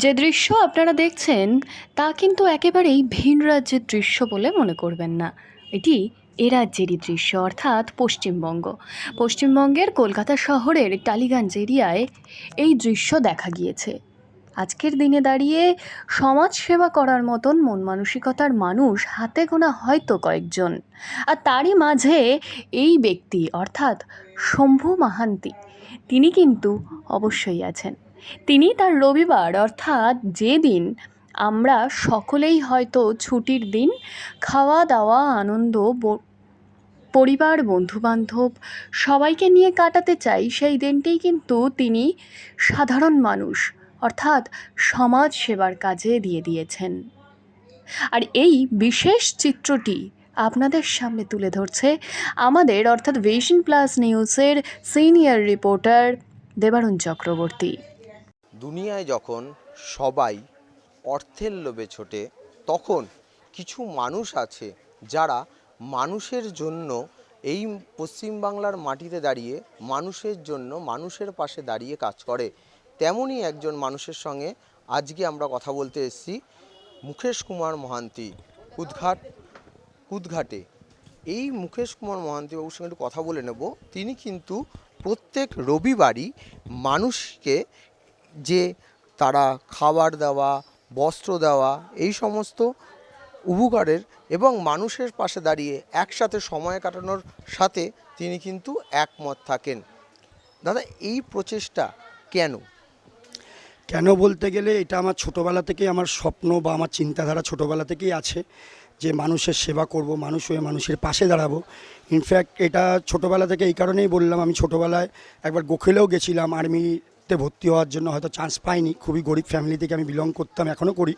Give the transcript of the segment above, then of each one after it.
যে দৃশ্য আপনারা দেখছেন তা কিন্তু একেবারেই ভিন রাজ্যের দৃশ্য বলে মনে করবেন না। এটি এ রাজ্যেরই দৃশ্য, অর্থাৎ পশ্চিমবঙ্গ। পশ্চিমবঙ্গের কলকাতা শহরের টালিগঞ্জ এরিয়ায় এই দৃশ্য দেখা গিয়েছে। আজকের দিনে দাঁড়িয়ে সমাজ সেবা করার মতন মন মানসিকতার মানুষ হাতে গোনা হয়তো কয়েকজন, আর তারই মাঝে এই ব্যক্তি অর্থাৎ শম্ভু মাহান্তি, তিনি কিন্তু অবশ্যই আছেন। তিনি তার রবিবার অর্থাৎ যে দিন আমরা সকলেই হয়তো ছুটির দিন, খাওয়া দাওয়া আনন্দ পরিবার বন্ধুবান্ধব সবাইকে নিয়ে কাটাতে চাই, সেই দিনটিই কিন্তু তিনি সাধারণ মানুষ অর্থাৎ সমাজ সেবার কাজে দিয়ে দিয়েছেন। আর এই বিশেষ চিত্রটি আপনাদের সামনে তুলে ধরছে আমাদের অর্থাৎ ভিশন প্লাস নিউজের সিনিয়র রিপোর্টার দেবারুণ চক্রবর্তী। দুনিয়ায় যখন সবাই অর্থের লোভে ছোটে, তখন কিছু মানুষ আছে যারা মানুষের জন্য এই পশ্চিমবাংলার মাটিতে দাঁড়িয়ে মানুষের জন্য মানুষের পাশে দাঁড়িয়ে কাজ করে। তেমনই একজন মানুষের সঙ্গে আজকে আমরা কথা বলতে এসেছি, মুকেশ কুমার মহান্তি, কুদঘাটে। এই মুকেশ কুমার মহান্তি বাবুর সঙ্গে একটু কথা বলে নেব। তিনি কিন্তু প্রত্যেক রবিবারই মানুষকে যে তারা খাবার দেওয়া, বস্ত্র দেওয়া, এই সমস্ত উপকারের এবং মানুষের পাশে দাঁড়িয়ে একসাথে সময় কাটানোর সাথে তিনি কিন্তু একমত থাকেন। দাদা, এই প্রচেষ্টা কেন? কেন বলতে গেলে এটা আমার ছোটোবেলা থেকেই আমার স্বপ্ন বা আমার চিন্তাধারা ছোটোবেলা থেকেই আছে যে মানুষের সেবা করব, মানুষ হয়ে মানুষের পাশে দাঁড়াবো। ইনফ্যাক্ট এটা ছোটোবেলা থেকে এই কারণেই বললাম, আমি ছোটোবেলায় একবার গোখেলেও গেছিলাম আর্মিতে ভর্তি হওয়ার জন্য, হয়তো চান্স পাইনি। খুবই গরিব ফ্যামিলি থেকে আমি বিলং করতাম, এখনও করি।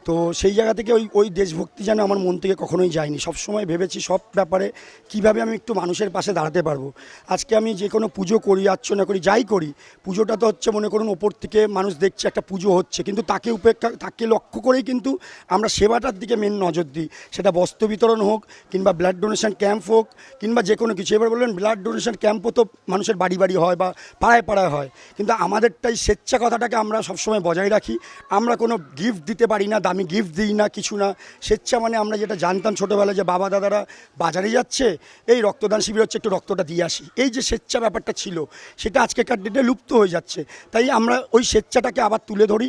তো সেই জায়গা থেকে ওই দেশভক্তি যেন আমার মন থেকে কখনোই যায়নি। সবসময় ভেবেছি সব ব্যাপারে কিভাবে আমি একটু মানুষের পাশে দাঁড়াতে পারবো। আজকে আমি যে কোনো পুজো করি, আর্চনা করি, যাই করি, পুজোটা তো হচ্ছে মনে করুন ওপর থেকে মানুষ দেখছে একটা পুজো হচ্ছে, কিন্তু তাকে লক্ষ্য করেই কিন্তু আমরা সেবাটার দিকে মেন নজর দিই। সেটা বস্ত্র বিতরণ হোক, কিংবা ব্লাড ডোনেশন ক্যাম্প হোক, কিংবা যে কোনো কিছু। এবার বললেন ব্লাড ডোনেশন ক্যাম্পও তো মানুষের বাড়ি বাড়ি হয় বা পাড়ায় পাড়ায় হয়, কিন্তু আমাদেরটাই স্বেচ্ছা কথাটাকে আমরা সবসময় বজায় রাখি। আমরা কোনো গিফট দিতে পারি না, আমি গিফট দিই না, কিছু না। স্বেচ্ছা মানে আমরা যেটা জানতাম ছোটোবেলায় যে বাবা দাদারা বাজারে যাচ্ছে, এই রক্তদান শিবির হচ্ছে, একটু রক্তটা দিয়ে আসি, এই যে স্বেচ্ছা ব্যাপারটা ছিল, সেটা আজকেকার ডেটে লুপ্ত হয়ে যাচ্ছে। তাই আমরা ওই স্বেচ্ছাটাকে আবার তুলে ধরি,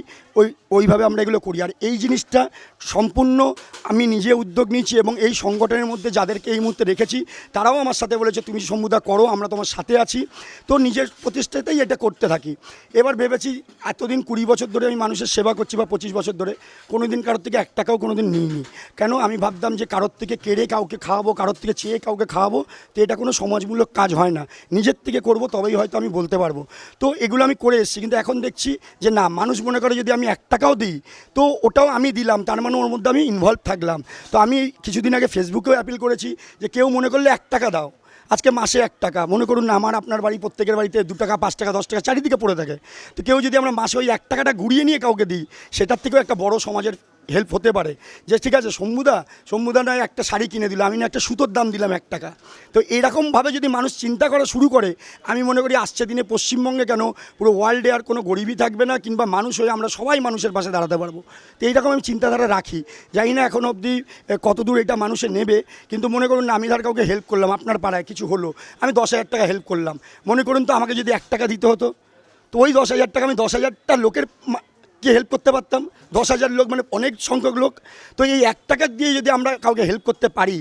ওইভাবে আমরা এগুলো করি। আর এই জিনিসটা সম্পূর্ণ আমি নিজে উদ্যোগ নিয়েছি, এবং এই সংগঠনের মধ্যে যাদেরকে এই মুহূর্তে রেখেছি তারাও আমার সাথে বলেছে তুমি সমুদা করো, আমরা তোমার সাথে আছি। তো নিজের প্রতিষ্ঠাতেই এটা করতে থাকি। এবার ভেবেছি এতদিন 20 বছর ধরে আমি মানুষের সেবা করছি, বা 25 বছর ধরে কোনো দিন কারোর থেকে 1 টাকাও কোনো দিন নিইনি। কেন? আমি ভাবতাম যে কারোর থেকে কেড়ে কাউকে খাওয়াবো, কারোর থেকে চেয়ে কাউকে খাওয়াবো, তো এটা কোনো সমাজমূলক কাজ হয় না। নিজের থেকে করব, তবেই হয়তো আমি বলতে পারবো। তো এগুলো আমি করে এসেছি, কিন্তু এখন দেখছি যে না, মানুষ মনে করে যদি আমি 1 টাকাও দিই তো ওটাও আমি দিলাম, তার মানে ওর মধ্যে আমি ইনভলভ থাকলাম। তো আমি কিছুদিন আগে ফেসবুকেও অ্যাপিল করেছি যে কেউ মনে করলে 1 টাকা দাও। আজকে মাসে 1 টাকা, মনে করুন না আমার আপনার বাড়ি প্রত্যেকের বাড়িতে 2 টাকা 5 টাকা 10 টাকা চারিদিকে পড়ে থাকে। তো কেউ যদি আমরা মাসে ওই 1 টাকাটা ঘুরিয়ে নিয়ে কাউকে দিই, সেটার থেকেও একটা বড় সমাজের হেল্প হতে পারে। যে ঠিক আছে শম্ভুদা নয় একটা শাড়ি কিনে দিল, আমি না একটা সুতোর দাম দিলাম 1 টাকা। তো এরকমভাবে যদি মানুষ চিন্তা করা শুরু করে, আমি মনে করি আসছে দিনে পশ্চিমবঙ্গে কেন পুরো ওয়ার্ল্ডে আর কোনো গরিবই থাকবে না, কিংবা মানুষ হয়ে আমরা সবাই মানুষের পাশে দাঁড়াতে পারবো। তো এইরকম আমি চিন্তাধারা রাখি। জানি না এখন অবধি কতদূর এটা মানুষে নেবে, কিন্তু মনে করুন না আমি ধর কাউকে হেল্প করলাম, আপনার পাড়ায় কিছু হলো, আমি 10,000 টাকা হেল্প করলাম। মনে করুন তো আমাকে যদি 1 টাকা দিতে হতো, তো ওই 10,000 টাকা আমি 10,000টা লোকের কে হেল্প করতে পারতাম। 10,000 লোক মানে অনেক সংখ্যক লোক। তো এই 1 টাকা দিয়ে যদি আমরা কাউকে হেল্প করতে পারি,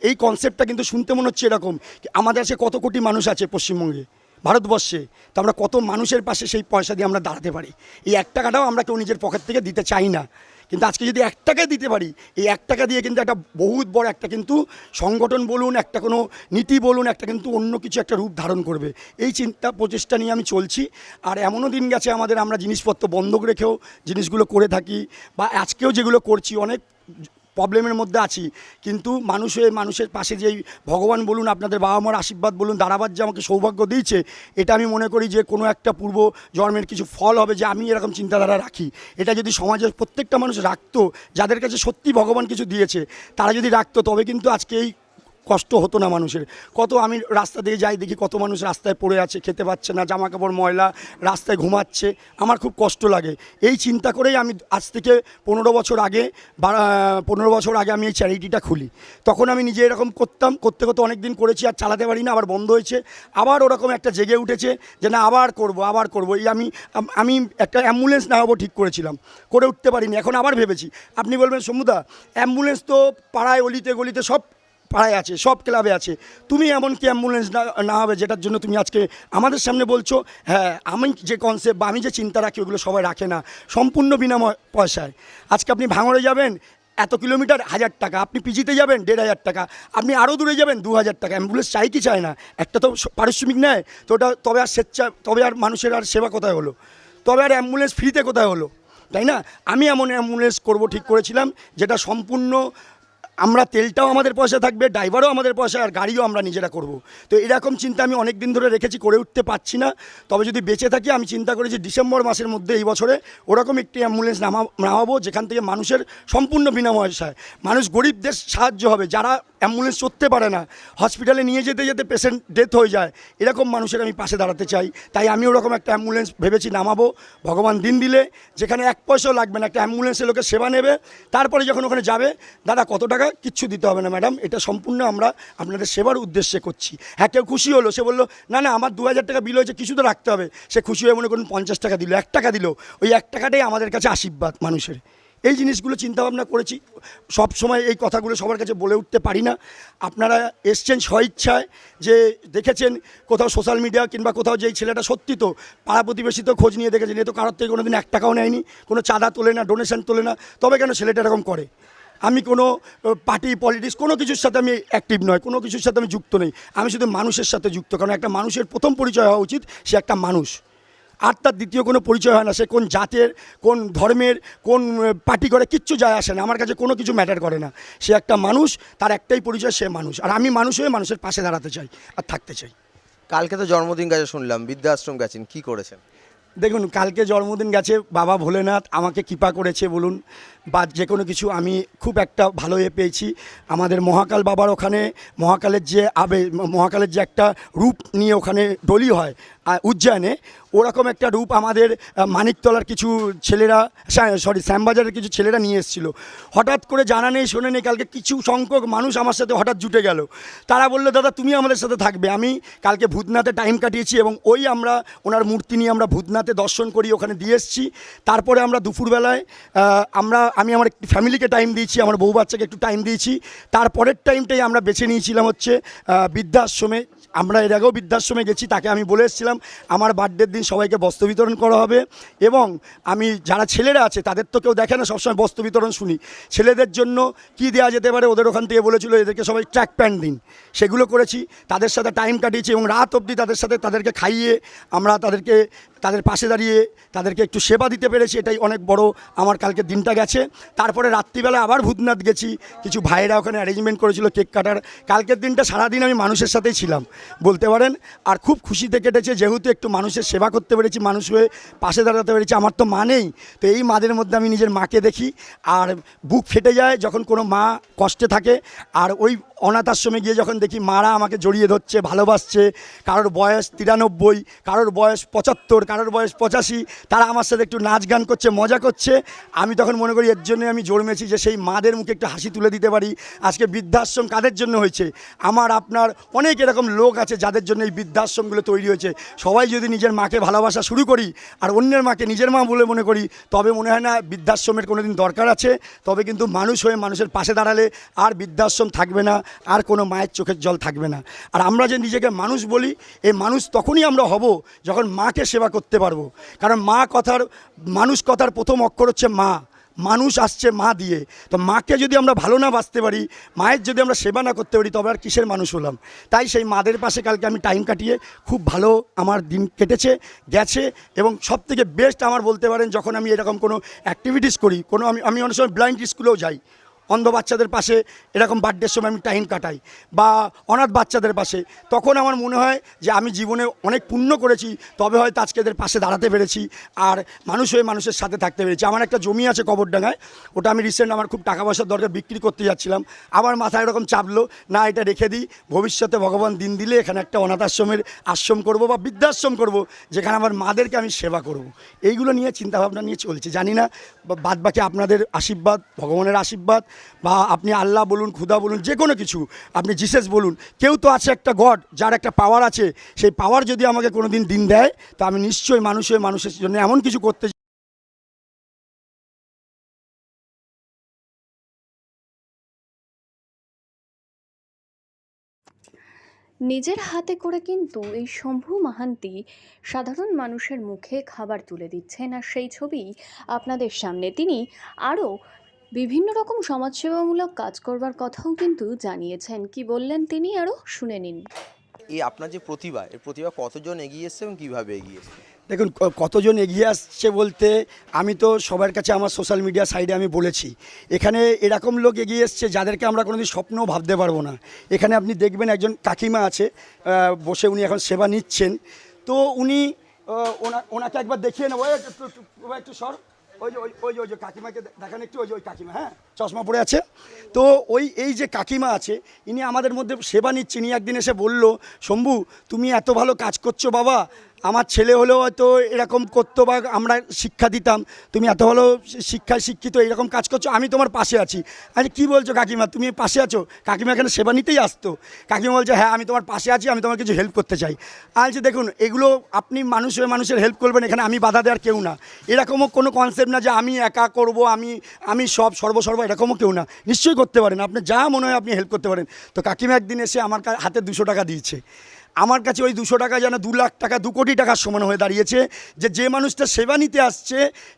এই কনসেপ্টটা কিন্তু শুনতে মনে হচ্ছে এরকম, আমাদের কাছে কত কোটি মানুষ আছে পশ্চিমবঙ্গে, ভারতবর্ষে। তো আমরা কত মানুষের পাশে সেই পয়সা দিয়ে আমরা দাঁড়াতে পারি। এই 1 টাকাটাও আমরা কেউ নিজের পকেট থেকে দিতে চাই না, কিন্তু আজকে যদি 1 টাকা দিতে পারি, এই 1 টাকা দিয়ে কিন্তু একটা বহুত বড় একটা কিন্তু সংগঠন বলুন, একটা কোনো নীতি বলুন, একটা কিন্তু অন্য কিছু একটা রূপ ধারণ করবে। এই চিন্তা প্রচেষ্টা নিয়ে আমি চলছি। আর এমনও দিন গেছে আমাদের, আমরা জিনিসপত্র বন্ধক রেখেও জিনিসগুলো করে থাকি, বা আজকেও যেগুলো করছি অনেক প্রবলেমের মধ্যে আছি, কিন্তু মানুষের পাশে যেই ভগবান বলুন, আপনাদের বাবা মার আশীর্বাদ বলুন, দাঁড়াবার যে আমাকে সৌভাগ্য দিয়েছে, এটা আমি মনে করি যে কোনো একটা পূর্ব জন্মের কিছু ফল হবে যে আমি এরকম চিন্তাধারা রাখি। এটা যদি সমাজের প্রত্যেকটা মানুষ রাখতো, যাদের কাছে সত্যি ভগবান কিছু দিয়েছে, তারা যদি রাখতো, তবে কিন্তু আজকে এই কষ্ট হতো না মানুষের। কত আমি রাস্তা দিয়ে যাই দেখি কত মানুষ রাস্তায় পড়ে আছে, খেতে পাচ্ছে না, জামা কাপড় ময়লা, রাস্তায় ঘুমাচ্ছে, আমার খুব কষ্ট লাগে। এই চিন্তা করেই আমি আজ থেকে 15 বছর আগে 15 বছর আগে আমি এই চ্যারিটিটা খুলি। তখন আমি নিজে এরকম করতাম, করতে করতে অনেক দিন করেছি, আর চালাতে পারি না, আবার বন্ধ হয়েছে। আবার ওরকম একটা জেগে উঠেছে যে না আবার করব। এই আমি একটা অ্যাম্বুলেন্স নেওয়াবো ঠিক করেছিলাম, করে উঠতে পারিনি, এখন আবার ভেবেছি। আপনি বলবেন শম্ভুদা অ্যাম্বুলেন্স তো পাড়ায় অলিতে গলিতে সব পাড়ায় আছে, সব ক্লাবে আছে, তুমি এমন কি অ্যাম্বুলেন্স না হবে যেটার জন্য তুমি আজকে আমাদের সামনে বলছো? হ্যাঁ, আমি যে কনসেপ্ট বা আমি যে চিন্তা রাখি ওগুলো সবাই রাখে না, সম্পূর্ণ বিনাময় পয়সায়। আজকে আপনি ভাঙড়ে যাবেন এত কিলোমিটার 1000 টাকা, আপনি পিজিতে যাবেন 1500 টাকা, আপনি আরও দূরে যাবেন 2000 টাকা। অ্যাম্বুলেন্স চাই কি চায় না? একটা তো পারিশ্রমিক নেয়, তো ওটা তবে আর তবে আর মানুষের আর সেবা কোথায় হলো? তবে আর অ্যাম্বুলেন্স ফ্রিতে কোথায় হলো? তাই না? আমি এমন অ্যাম্বুলেন্স করব ঠিক করেছিলাম যেটা সম্পূর্ণ আমরা তেলটাও আমাদের পয়সা থাকবে, ড্রাইভারও আমাদের পয়সা, আর গাড়িও আমরা নিজেরা করব। তো এরকম চিন্তা আমি অনেক দিন ধরে রেখেছি, করে উঠতে পারছি না। তবে যদি বেঁচে থাকি আমি চিন্তা করেছি ডিসেম্বর মাসের মধ্যে এই বছরে ওরকম একটি অ্যাম্বুলেন্স নামাবো যেখান থেকে মানুষের সম্পূর্ণ বিনাময়সায় মানুষ, গরিবদের সাহায্য হবে। যারা অ্যাম্বুলেন্স চড়তে পারে না, হসপিটালে নিয়ে যেতে যেতে পেশেন্ট ডেথ হয়ে যায়, এরকম মানুষের আমি পাশে দাঁড়াতে চাই। তাই আমি ওরকম একটা অ্যাম্বুলেন্স ভেবেছি নামাবো। ভগবান দিন দিলে যেখানে 1 পয়সাও লাগবে না, একটা অ্যাম্বুলেন্সে লোকের সেবা নেবে, তারপরে যখন ওখানে যাবে দাদা কত টাকা, কিচ্ছু দিতে হবে না ম্যাডাম, এটা সম্পূর্ণ আমরা আপনাদের সেবার উদ্দেশ্যে করছি। হ্যাঁ, কেউ খুশি হলো, সে বললো না না আমার 2000 টাকা বিল হয়েছে, কিছু তো রাখতে হবে, সে খুশি হয়ে মনে করুন 50 টাকা দিল, 1 টাকা দিল, ওই 1 টাকাটাই আমাদের কাছে আশীর্বাদ মানুষের। এই জিনিসগুলো চিন্তাভাবনা করেছি। সব সময় এই কথাগুলো সবার কাছে বলে উঠতে পারি না। আপনারা এসছেন স্বইচ্ছায়, যে দেখেছেন কোথাও সোশ্যাল মিডিয়া কিংবা কোথাও, যে এই ছেলেটা সত্যি তো পাড়া প্রতিবেশী তো খোঁজ নিয়ে দেখেছেন, এ তো কারোর থেকে কোনো দিন 1 টাকাও নেয়নি, কোনো চাঁদা তোলে না, ডোনেশন তোলে না, তবে কেন ছেলেটা এরকম করে? আমি কোনো পার্টি পলিটিক্স কোনো কিছুর সাথে আমি অ্যাক্টিভ নয়, কোনো কিছুর সাথে আমি যুক্ত নেই, আমি শুধু মানুষের সাথে যুক্ত। কারণ একটা মানুষের প্রথম পরিচয় হওয়া উচিত সে একটা মানুষ, আর তার দ্বিতীয় কোনো পরিচয় হয় না। সে কোন জাতের, কোন ধর্মের, কোন পার্টি করে, কিচ্ছু যায় আসে না, আমার কাছে কোনো কিছু ম্যাটার করে না। সে একটা মানুষ, তার একটাই পরিচয়, সে মানুষ। আর আমি মানুষ হয়ে মানুষের পাশে দাঁড়াতে চাই আর থাকতে চাই। কালকে তো জন্মদিন গেছে শুনলাম, বৃদ্ধাশ্রম গেছেন, কি করেছেন? দেখুন, কালকে জন্মদিন গেছে, বাবা ভোলেনাথ আমাকে কৃপা করেছে বলুন, বা যে কোনো কিছু আমি খুব একটা ভালো পেয়েছি। আমাদের মহাকাল বাবার ওখানে মহাকালের যে একটা রূপ নিয়ে ওখানে ডলি হয় উজ্জয়নে, ওরকম একটা রূপ আমাদের মানিকতলার কিছু ছেলেরা, শ্যামবাজারের কিছু ছেলেরা নিয়ে এসেছিল। হঠাৎ করে জানা নেই শোনে নেই, কালকে কিছু সংখ্যক মানুষ আমার সাথে হঠাৎ জুটে গেল। তারা বললো দাদা তুমি আমাদের সাথে থাকবে। আমি কালকে ভূতনাথে টাইম কাটিয়েছি এবং আমরা ওনার মূর্তি নিয়ে আমরা ভূতনাথে দর্শন করি, ওখানে দিয়ে এসেছি। তারপরে আমরা দুপুরবেলায় আমি আমার ফ্যামিলিকে টাইম দিয়েছি, আমার বউ বাচ্চাকে একটু টাইম দিয়েছি। তারপরের টাইমটাই আমরা বেছে নিয়েছিলাম হচ্ছে বৃদ্ধাশ্রমে। আমরা এর আগেও বৃদ্ধাশ্রমে গেছি, তাকে আমি বলে এসেছিলাম আমার বার্থডের দিন সবাইকে বস্ত্র বিতরণ করা হবে। এবং আমি যারা ছেলেরা আছে তাদের তো কেউ দেখে না, সবসময় বস্ত্র বিতরণ শুনি। ছেলেদের জন্য কি দেওয়া যেতে পারে, ওদের ওখান থেকে বলেছিল এদেরকে সবাই ট্র্যাক প্যান্ট দিন, সেগুলো করেছি। তাদের সাথে টাইম কাটিয়েছি এবং রাত অবধি তাদেরকে খাইয়ে আমরা তাদের পাশে দাঁড়িয়ে তাদেরকে একটু সেবা দিতে পেরেছি, এটাই অনেক বড় আমার কালকে দিনটা গেছে। তারপরে রাত্রিবেলা আবার ভূতনাথ গেছি, কিছু ভাইয়েরা ওখানে অ্যারেঞ্জমেন্ট করেছিল কেক কাটার। কালকের দিনটা সারাদিন আমি মানুষের সাথেই ছিলাম বলতে পারেন, আর খুব খুশিতে কেটেছে, যেহেতু একটু মানুষের সেবা করতে পেরেছি, মানুষ হয়ে পাশে দাঁড়াতে পেরেছি। আমার তো মা নেই, তো এই মাদের মধ্যে আমি নিজের মাকে দেখি আর বুক ফেটে যায় যখন কোনো মা কষ্টে থাকে। আর ওই অনাথ আশ্রমে গিয়ে যখন দেখি মারা আমাকে জড়িয়ে ধরছে, ভালোবাসছে, কারোর বয়স 93, কারোর বয়স 75, কারোর বয়স 85, তারা আমার সাথে একটু নাচ গান করছে, মজা করছে। আমি তখন মনে করি এর জন্য আমি জন্মেছি, যে সেই মাদের মুখে একটু হাসি তুলে দিতে পারি। আজকে বৃদ্ধাশ্রম কাদের জন্য হয়েছে? আমার আপনার অনেক এরকম লোক আছে যাদের জন্য এই বৃদ্ধাশ্রমগুলো তৈরি হয়েছে। সবাই যদি নিজের মাকে ভালোবাসা শুরু করি আর অন্যের মাকে নিজের মা বলে মনে করি, তবে মনে হয় না বৃদ্ধাশ্রমের কোনো দিন দরকার আছে। তবে কিন্তু মানুষ হয়ে মানুষের পাশে দাঁড়ালে আর বৃদ্ধাশ্রম থাকবে না, আর কোনো মায়ের চোখের জল থাকবে না। আর আমরা যে নিজেকে মানুষ বলি, এই মানুষ তখনই আমরা হব যখন মাকে সেবা করতে পারবো। কারণ মানুষ কথার প্রথম অক্ষর হচ্ছে মা, মানুষ আসছে মা দিয়ে। তো মাকে যদি আমরা ভালো না বাঁচতে পারি, মায়ের যদি আমরা সেবা না করতে পারি, তবে আর কিসের মানুষ হলাম? তাই সেই মাদের পাশে কালকে আমি টাইম কাটিয়ে খুব ভালো আমার দিন কেটেছে গেছে। এবং সবথেকে বেস্ট আমার বলতে পারেন, যখন আমি এরকম কোনো অ্যাক্টিভিটিস করি, আমি অনেক সময় ব্লাইন্ড স্কুলেও যাই, অন্ধ বাচ্চাদের পাশে এরকম বার্থডের সময় আমি টাইম কাটাই, বা অনাথ বাচ্চাদের পাশে, তখন আমার মনে হয় যে আমি জীবনে অনেক পুণ্য করেছি, তবে হয়তো আজকে এদের পাশে দাঁড়াতে পেরেছি আর মানুষ হয়ে মানুষের সাথে থাকতে পেরেছি। আমার একটা জমি আছে কবরডাঙ্গায়, ওটা আমি রিসেন্ট আমার খুব টাকা পয়সার দরকার বিক্রি করতে যাচ্ছিলাম, আমার মাথায় এরকম চাপলো না এটা রেখে দিই, ভবিষ্যতে ভগবান দিন দিলে এখানে একটা অনাথ আশ্রমের আশ্রম করব বা বৃদ্ধাশ্রম করব, যেখানে আমার মাদেরকে আমি সেবা করব। এইগুলো নিয়ে চিন্তাভাবনা নিয়ে চলছে। জানি না বাদ বাকি আপনাদের আশীর্বাদ, ভগবানের আশীর্বাদ, বা আপনি আল্লাহ বলুন, খুদা বলুন, যে কোনো কিছু, আপনি জিসাস বলুন, কেউ তো আছে একটা গড, যার একটা পাওয়ার আছে, সেই পাওয়ার যদি আমাকে কোনো দিন দেয়, তো আমি নিশ্চয়ই মানুষ হয়ে মানুষের জন্য এমন কিছু করতে। নিজের হাতে করে কিন্তু এই শম্ভু মাহান্তি সাধারণ মানুষের মুখে খাবার তুলে দিচ্ছেন, আর সেই ছবি আপনাদের সামনে। তিনি আরও বিভিন্ন রকম সমাজসেবামূলক কাজ করবার কথাও কিন্তু জানিয়েছেন। কি বললেন তিনি আরও শুনে নিন। এই আপনার যে প্রতিভা, এই প্রতিভা কতজন এগিয়ে এসছে এবং কীভাবে এগিয়ে এসছে? দেখুন, কতজন এগিয়ে আসছে বলতে, আমি তো সবার কাছে আমার সোশ্যাল মিডিয়া সাইডে আমি বলেছি, এখানে এরকম লোক এগিয়ে এসছে যাদেরকে আমরা কোনোদিন স্বপ্নও ভাবতে পারবো না। এখানে আপনি দেখবেন একজন কাকিমা আছে বসে, উনি এখন সেবা নিচ্ছেন। তো উনি ওনাকে একবার দেখিয়ে নেবো, একটু সর, ওই যে ওই যে কাকিমাকে দেখান একটু, ওই কাকিমা, হ্যাঁ, চশমা পরে আছে। তো এই যে কাকিমা আছে, ইনি আমাদের মধ্যে সেবা নিচ্ছেন। ইনি একদিন এসে বলল, শম্ভু তুমি এত ভালো কাজ করছো বাবা, আমার ছেলে হলেও হয়তো এরকম করতো, বা আমরা শিক্ষা দিতাম, তুমি এত ভালো শিক্ষায় শিক্ষিত, এরকম কাজ করছো, আমি তোমার পাশে আছি। আরে কী বলছো কাকিমা, তুমি পাশে আছো? কাকিমা এখানে সেবা নিতেই আসতো। কাকিমা বলছে, হ্যাঁ আমি তোমার পাশে আছি, আমি তোমার কিছু হেল্প করতে চাই। আর যে দেখুন, এগুলো আপনি মানুষ হয়ে মানুষের হেল্প করবেন, এখানে আমি বাধা দেওয়ার কেউ না, এরকমও কোনো কনসেপ্ট না যে আমি একা করব, আমি সব সর্বসর্ব, এরকমও কেউ না। নিশ্চয়ই করতে পারেন, আপনি যা মনে হয় আপনি হেল্প করতে পারেন। তো কাকিমা একদিন এসে আমার হাতে 200 টাকা দিয়েছে। আমার কাছে ওই 200 টাকা যেন 2 লাখ টাকা, 2 কোটি টাকার সমান হয়ে দাঁড়িয়েছে। যে মানুষটা সেবা নিতে আসছে,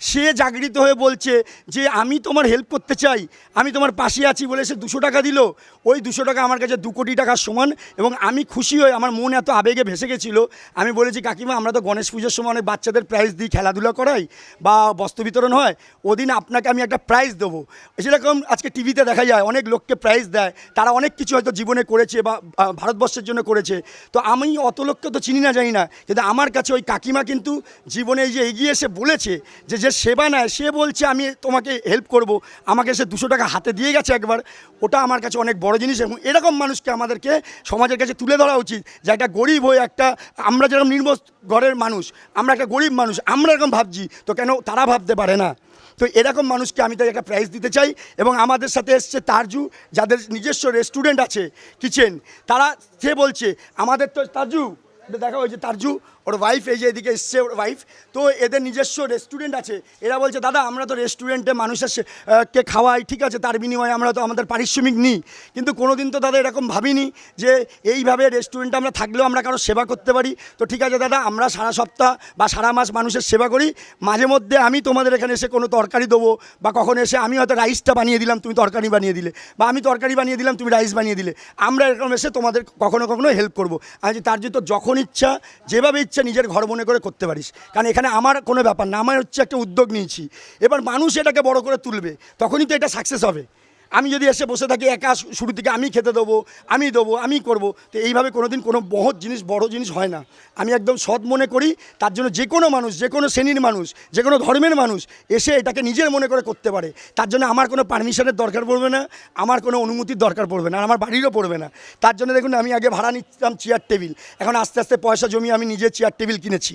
সে জাগৃত হয়ে বলছে যে আমি তোমার হেল্প করতে চাই, আমি তোমার পাশে আছি বলে সে 200 টাকা দিল। ওই 200 টাকা আমার কাছে 2 কোটি টাকার সমান। এবং আমি খুশি হয়ে, আমার মন এত আবেগে ভেসে গেছিলো, আমি বলেছি কাকিমা, আমরা তো গণেশ পুজোর সময় অনেক বাচ্চাদের প্রাইজ দিই, খেলাধুলা করাই বা বস্ত্র বিতরণ হয়, ওদিন আপনাকে আমি একটা প্রাইজ দেবো। যেরকম আজকে টিভিতে দেখা যায় অনেক লোককে প্রাইজ দেয়, তারা অনেক কিছু হয়তো জীবনে করেছে বা ভারতবর্ষের জন্য করেছে। তো আমি অত লোককে তো চিনি না, জানি না, কিন্তু আমার কাছে ওই কাকিমা কিন্তু জীবনে এই যে এগিয়ে এসে বলেছে যে সেবা নেয়, সে বলছে আমি তোমাকে হেল্প করব, আমাকে সে 200 টাকা হাতে দিয়ে গেছে একবার, ওটা আমার কাছে অনেক বড় জিনিস। এবং এরকম মানুষকে আমাদেরকে সমাজের কাছে তুলে ধরা উচিত, যে একটা গরিব হয়ে, একটা আমরা যেরকম নির্মল ঘরের মানুষ, আমরা একটা গরিব মানুষ, আমরা এরকম ভাবছি, তো কেন তারা ভাবতে পারে না? তো এরকম মানুষকে আমি তাই একটা প্রাইজ দিতে চাই। এবং আমাদের সাথে এসছে তারজু, যাদের নিজস্ব রেস্টুরেন্ট আছে, কিচেন, তারা, সে বলছে আমাদের তো তারজু দেখা, ওই যে তারজু, ওর ওয়াইফ এই যে এদিকে এসছে, ওর ওয়াইফ, তো এদের নিজস্ব রেস্টুরেন্ট আছে। এরা বলছে দাদা আমরা তো রেস্টুরেন্টে মানুষের কে খাওয়াই, ঠিক আছে, তার বিনিময়ে আমরা তো আমাদের পারিশ্রমিক নিই, কিন্তু কোনো দিন তো দাদা এরকম ভাবিনি যে এইভাবে রেস্টুরেন্টে আমরা থাকলেও আমরা কারো সেবা করতে পারি। তো ঠিক আছে দাদা, আমরা সারা সপ্তাহ বা সারা মাস মানুষের সেবা করি, মাঝে মধ্যে আমি তোমাদের এখানে এসে কোনো তরকারি দেবো, বা কখনো এসে আমি হয়তো রাইসটা বানিয়ে দিলাম, তুমি তরকারি বানিয়ে দিলে, বা আমি তরকারি বানিয়ে দিলাম, তুমি রাইস বানিয়ে দিলে, আমরা এরকম এসে তোমাদের কখনো কখনো হেল্প করবো। আর তার জন্য যখন ইচ্ছা, যেভাবে ইচ্ছা নিজের ঘর মনে করে করতে পারিস, কারণ এখানে আমার কোনো ব্যাপার না, আমার হচ্ছে একটা উদ্যোগ নিয়েছি, এবার মানুষ এটাকে বড় করে তুলবে, তখনই তো এটা সাকসেস হবে। আমি যদি এসে বসে থাকি একা, শুরু থেকে আমি খেতে দেবো, আমি করব, তো এইভাবে কোনো দিন কোনো মহৎ জিনিস, বড় জিনিস হয় না। আমি একদম সৎ মনে করি, তার জন্য যে কোনো মানুষ, যে কোনো শ্রেণীর মানুষ, যে কোনো ধর্মের মানুষ এসে এটাকে নিজের মনে করে করতে পারে। তার জন্য আমার কোনো পারমিশনের দরকার পড়বে না, আমার কোনো অনুমতির দরকার পড়বে না, আর আমার বাড়িরও পড়বে না। তার জন্য দেখুন, আমি আগে ভাড়া নিতাম চেয়ার টেবিল, এখন আস্তে আস্তে পয়সা জমিয়ে আমি নিজে চেয়ার টেবিল কিনেছি,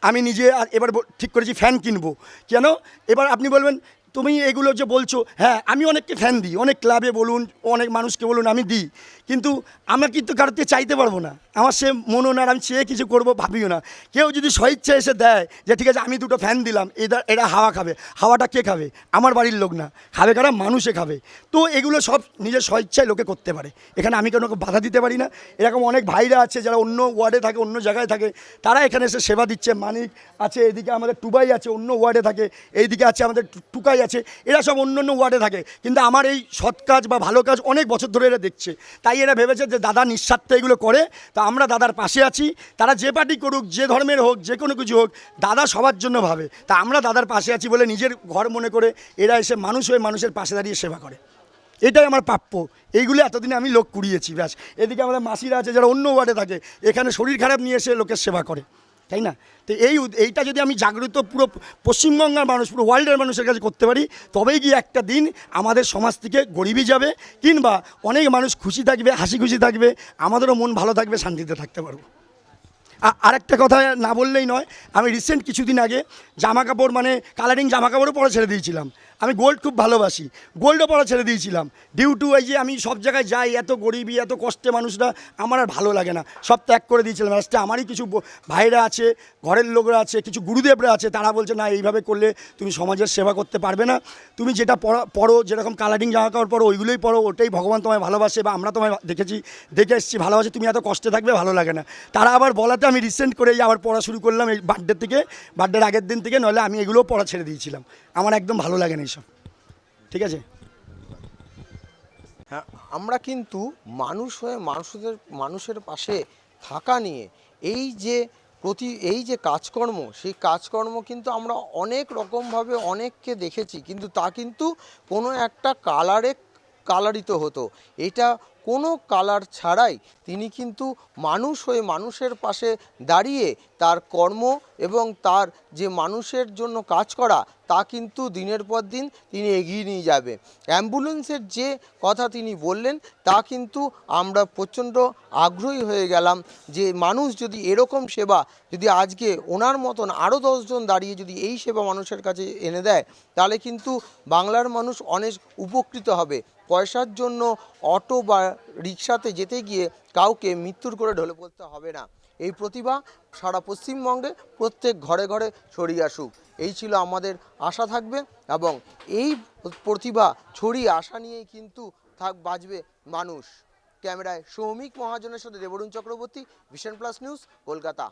আমি নিজে। আর এবার ঠিক করেছি ফ্যান কিনবো। কেন? এবার আপনি বলবেন তুমি এগুলো যে বলছো, হ্যাঁ আমি অনেককে ফ্যান দিই, অনেক ক্লাবে বলুন, অনেক মানুষকে বলুন আমি দিই, কিন্তু আমার কিন্তু কারোর থেকে চাইতে পারবো না, আমার সে মনও না, আমি চেয়ে কিছু করবো ভাবিও না। কেউ যদি স্বেচ্ছা এসে দেয় যে ঠিক আছে আমি 2টো ফ্যান দিলাম, এরা হাওয়া খাবে, হাওয়াটা কে খাবে? আমার বাড়ির লোক না, খাবে কারা? মানুষে খাবে। তো এগুলো সব নিজের স্বেচ্ছায় লোকে করতে পারে, এখানে আমি কোনো বাধা দিতে পারি না। এরকম অনেক ভাইরা আছে যারা অন্য ওয়ার্ডে থাকে, অন্য জায়গায় থাকে, তারা এখানে এসে সেবা দিচ্ছে। মানিক আছে, এদিকে আমাদের টুবাই আছে, অন্য ওয়ার্ডে থাকে, এইদিকে আছে আমাদের টুকাই আছে, এরা সব অন্য অন্য ওয়ার্ডে থাকে, কিন্তু আমার এই সৎ কাজ বা ভালো কাজ অনেক বছর ধরে এরা দেখছে, তাই এরা ভেবেছে যে দাদা নিঃস্বার্থে এগুলো করে, তা আমরা দাদার পাশে আছি। তারা যে পার্টি করুক, যে ধর্মের হোক, যে কোনো কিছু হোক, দাদা সবার জন্য ভাবে, তা আমরা দাদার পাশে আছি বলে নিজের ঘর মনে করে এরা এসে মানুষ হয়ে মানুষের পাশে দাঁড়িয়ে সেবা করে। এটাই আমার প্রাপ্য। এইগুলো এতদিনে আমি লোক কুড়িয়েছি, ব্যাস। এদিকে আমাদের মাসিরা আছে যারা অন্য ওয়ার্ডে থাকে, এখানে শরীর খারাপ নিয়ে এসে লোকের সেবা করে, তাই না? তো এইটা যদি আমি জাগ্রত পুরো পশ্চিমবঙ্গের মানুষ, পুরো ওয়ার্ল্ডের মানুষের কাছে করতে পারি, তবেই গিয়ে একটা দিন আমাদের সমাজ থেকে গরিবই যাবে, কিংবা অনেক মানুষ খুশি থাকবে, হাসি খুশি থাকবে, আমাদেরও মন ভালো থাকবে, শান্তিতে থাকতে পারবো। আরেকটা কথা না বললেই নয়, আমি রিসেন্ট কিছুদিন আগে জামা কাপড়, মানে কালারিং জামা কাপড়ও পরা ছেড়ে দিয়েছিলাম। আমি গোল্ড খুব ভালোবাসি, গোল্ডও পরা ছেড়ে দিয়েছিলাম ডিউ টু এই যে আমি সব জায়গায় যাই, এত গরিবী, এত কষ্টে মানুষরা, আমার আর ভালো লাগে না, সব ত্যাগ করে দিয়েছিলাম। লাস্টে আমারই কিছু ভাইরা আছে, ঘরের লোকরা আছে, কিছু গুরুদেবরা আছে, তারা বলছে না, এইভাবে করলে তুমি সমাজের সেবা করতে পারবে না, তুমি যেটা পরো, যেরকম কালারিং জামা কাপড় পরো ওইগুলোই পরো, ওটাই ভগবান তোমায় ভালোবাসে, বা আমরা তোমায় দেখে এসেছি ভালোবাসে, তুমি এত কষ্টে থাকবে, ভালো লাগে না। তারা আবার বলাতে আমি রিসেন্ট করে আবার পড়া শুরু করলাম এই বার্থডের আগের দিন থেকে, নইলে আমি এগুলোও পড়া ছেড়ে দিয়েছিলাম, আমার একদম ভালো লাগে না এইসব। ঠিক আছে। হ্যাঁ, আমরা কিন্তু মানুষ হয়ে মানুষের পাশে থাকা নিয়ে এই যে কাজকর্ম, সেই কাজকর্ম কিন্তু আমরা অনেক রকমভাবে অনেককে দেখেছি, কিন্তু তা কিন্তু কোনো একটা কালারিত হতো। এটা কোনো কালার ছাড়াই তিনি কিন্তু মানুষ হয়ে মানুষের পাশে দাঁড়িয়ে তার কর্ম এবং তার যে মানুষের জন্য কাজ করা, তা কিন্তু দিনের পর দিন তিনি এগিয়ে নিয়ে যাবে। অ্যাম্বুলেন্সের যে কথা তিনি বললেন, তা কিন্তু আমরা প্রচণ্ড আগ্রহী হয়ে গেলাম যে মানুষ যদি এরকম সেবা, যদি আজকে ওনার মতন আরও 10 জন দাঁড়িয়ে যদি এই সেবা মানুষের কাছে এনে দেয়, তাহলে কিন্তু বাংলার মানুষ অনেক উপকৃত হবে। পয়সার জন্য অটো বা রিক্সাতে যেতে গিয়ে কাউকে মৃত্যুর করে ঢলে পড়তে হবে না। এই প্রতিভা সারা পশ্চিমবঙ্গে প্রত্যেক ঘরে ঘরে ছড়িয়ে আসুক, এই ছিল আমাদের আশা থাকবে, এবং এই প্রতিভা ছড়িয়ে আসা নিয়েই কিন্তু বাঁচবে মানুষ। ক্যামেরায় সৌমিক মহাজনের সাথে Debarun Chakraborty, vision plus news, Kolkata.